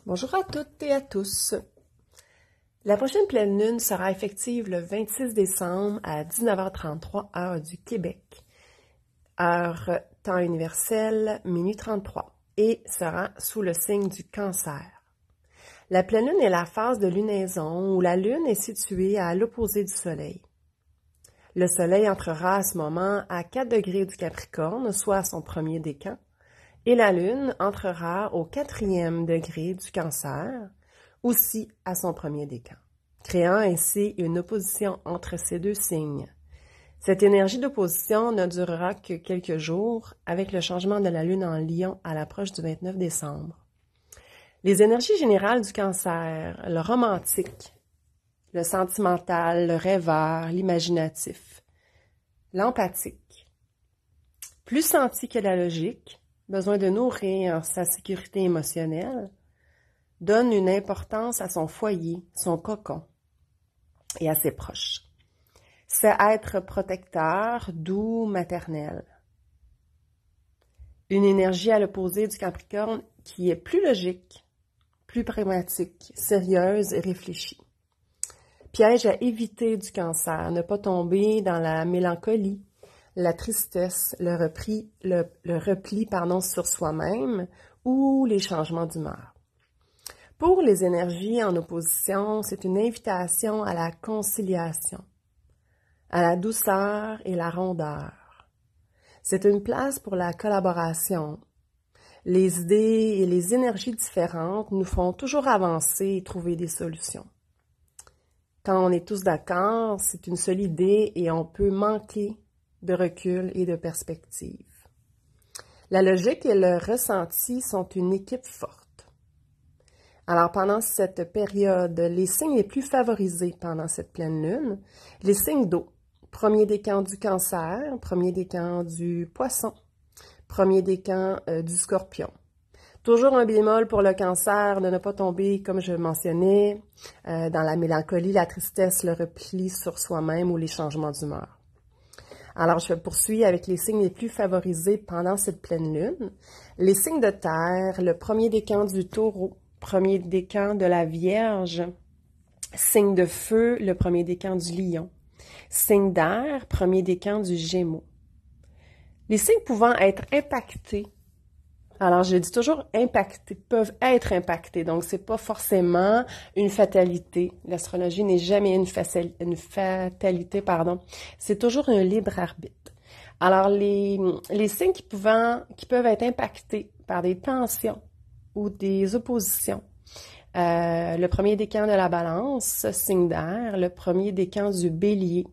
Bonjour à toutes et à tous. La prochaine pleine lune sera effective le 26 décembre à 19h33 heure du Québec, heure temps universel, minuit 33, et sera sous le signe du Cancer. La pleine lune est la phase de lunaison où la lune est située à l'opposé du soleil. Le soleil entrera à ce moment à 4 degrés du Capricorne, soit à son premier décan, et la lune entrera au 4e degré du Cancer, aussi à son premier décan, créant ainsi une opposition entre ces deux signes. Cette énergie d'opposition ne durera que quelques jours avec le changement de la lune en Lion à l'approche du 29 décembre. Les énergies générales du Cancer, le romantique, le sentimental, le rêveur, l'imaginatif, l'empathique, plus senti que la logique, besoin de nourrir sa sécurité émotionnelle, donne une importance à son foyer, son cocon et à ses proches. C'est être protecteur, doux, maternel. Une énergie à l'opposé du Capricorne qui est plus logique, plus pragmatique, sérieuse et réfléchie. Piège à éviter du Cancer, ne pas tomber dans la mélancolie, la tristesse, le repli sur soi-même ou les changements d'humeur. Pour les énergies en opposition, c'est une invitation à la conciliation, à la douceur et la rondeur. C'est une place pour la collaboration. Les idées et les énergies différentes nous font toujours avancer et trouver des solutions. Quand on est tous d'accord, c'est une seule idée et on peut manquer de recul et de perspective. La logique et le ressenti sont une équipe forte. Alors, pendant cette période, les signes les plus favorisés pendant cette pleine lune, les signes d'eau, premier décan du Cancer, premier décan du Poisson, premier décan du Scorpion. Toujours un bémol pour le Cancer de ne pas tomber, comme je mentionnais, dans la mélancolie, la tristesse, le repli sur soi-même ou les changements d'humeur. Alors, je poursuis avec les signes les plus favorisés pendant cette pleine lune. Les signes de terre, le premier décan du Taureau, premier décan de la Vierge, signe de feu, le premier décan du Lion, signe d'air, premier décan du Gémeaux. Les signes pouvant être impactés, alors je dis toujours impactés, peuvent être impactés, donc c'est pas forcément une fatalité. L'astrologie n'est jamais une fatalité, c'est toujours un libre arbitre. Alors les signes qui peuvent être impactés par des tensions ou des oppositions. Le premier décan de la Balance, signe d'air, le premier décan du Bélier,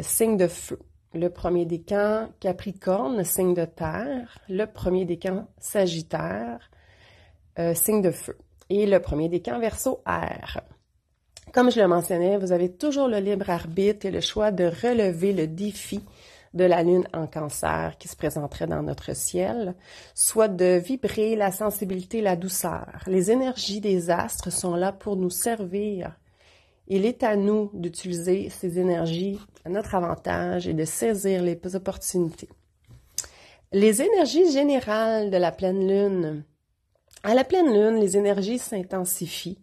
signe de feu. Le premier décan Capricorne, signe de terre. Le premier décan Sagittaire, signe de feu. Et le premier décan Verseau, air. Comme je le mentionnais, vous avez toujours le libre arbitre et le choix de relever le défi de la lune en Cancer qui se présenterait dans notre ciel, soit de vibrer la sensibilité, la douceur. Les énergies des astres sont là pour nous servir. Il est à nous d'utiliser ces énergies à notre avantage et de saisir les opportunités. Les énergies générales de la pleine lune. À la pleine lune, les énergies s'intensifient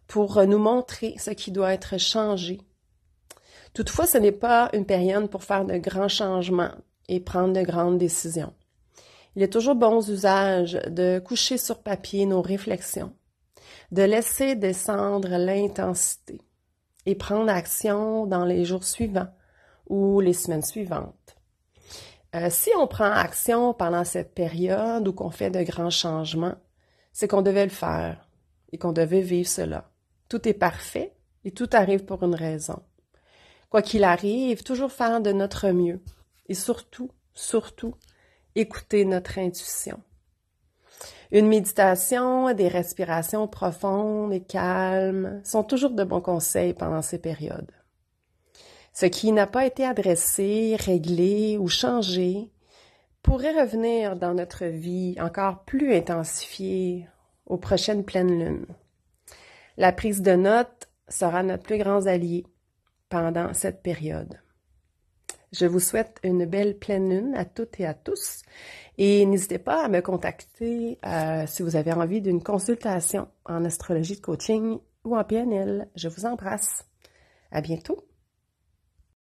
pour nous montrer ce qui doit être changé. Toutefois, ce n'est pas une période pour faire de grands changements et prendre de grandes décisions. Il est toujours bon usage de coucher sur papier nos réflexions, de laisser descendre l'intensité et prendre action dans les jours suivants ou les semaines suivantes. Si on prend action pendant cette période ou qu'on fait de grands changements, c'est qu'on devait le faire et qu'on devait vivre cela. Tout est parfait et tout arrive pour une raison. Quoi qu'il arrive, toujours faire de notre mieux et surtout, écouter notre intuition. Une méditation, des respirations profondes et calmes sont toujours de bons conseils pendant ces périodes. Ce qui n'a pas été adressé, réglé ou changé pourrait revenir dans notre vie encore plus intensifiée aux prochaines pleines lunes. La prise de notes sera notre plus grand allié pendant cette période. Je vous souhaite une belle pleine lune à toutes et à tous. Et n'hésitez pas à me contacter si vous avez envie d'une consultation en astrologie de coaching ou en PNL. Je vous embrasse. À bientôt.